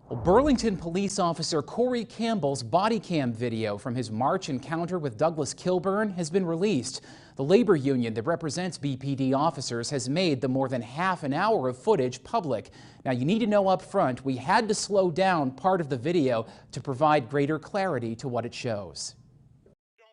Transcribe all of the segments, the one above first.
Well, Burlington police officer Corey Campbell's body cam video from his March encounter with Douglas Kilburn has been released. The labor union that represents BPD officers has made the more than half an hour of footage public. Now, you need to know up front, we had to slow down part of the video to provide greater clarity to what it shows.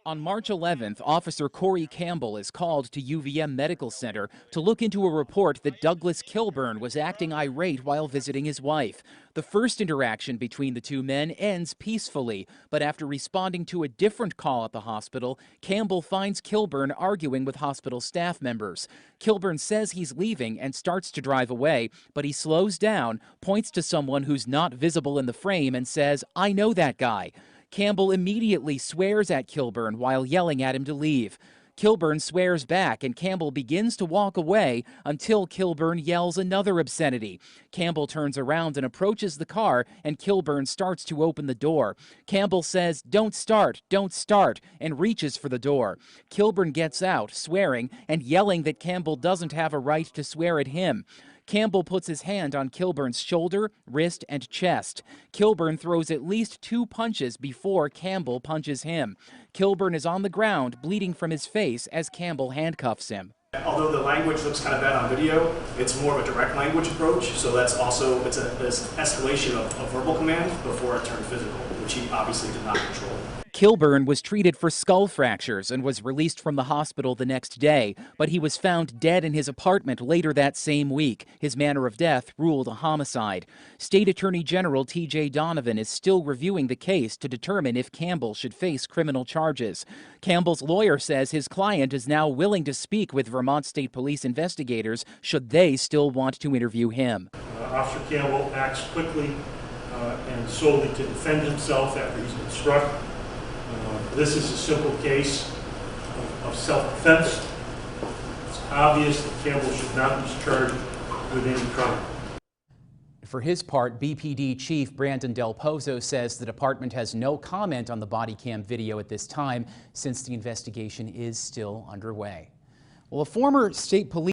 On March 11th, Officer Corey Campbell is called to UVM Medical Center to look into a report that Douglas Kilburn was acting irate while visiting his wife. The first interaction between the two men ends peacefully, but after responding to a different call at the hospital, Campbell finds Kilburn arguing with hospital staff members. Kilburn says he's leaving and starts to drive away, but he slows down, points to someone who's not visible in the frame and says, "I know that guy." Campbell immediately swears at Kilburn while yelling at him to leave. Kilburn swears back and Campbell begins to walk away until Kilburn yells another obscenity. Campbell turns around and approaches the car and Kilburn starts to open the door. Campbell says, don't start," and reaches for the door. Kilburn gets out, swearing and yelling that Campbell doesn't have a right to swear at him. Campbell puts his hand on Kilburn's shoulder, wrist, and chest. Kilburn throws at least 2 punches before Campbell punches him. Kilburn is on the ground, bleeding from his face as Campbell handcuffs him. Although the language looks kind of bad on video, it's more of a direct language approach, so that's also, it's an escalation of verbal command before it turned physical, which he obviously did not control. Kilburn was treated for skull fractures and was released from the hospital the next day, but he was found dead in his apartment later that same week. His manner of death ruled a homicide. State Attorney General T.J. Donovan is still reviewing the case to determine if Campbell should face criminal charges. Campbell's lawyer says his client is now willing to speak with Vermont State Police investigators should they still want to interview him. Officer Campbell acts quickly and solely to defend himself after he's been struck. This is a simple case of self-defense. It's obvious that Campbell should not be charged with any crime. For his part, BPD Chief Brandon Del Pozo says the department has no comment on the body cam video at this time since the investigation is still underway. Well, a former state police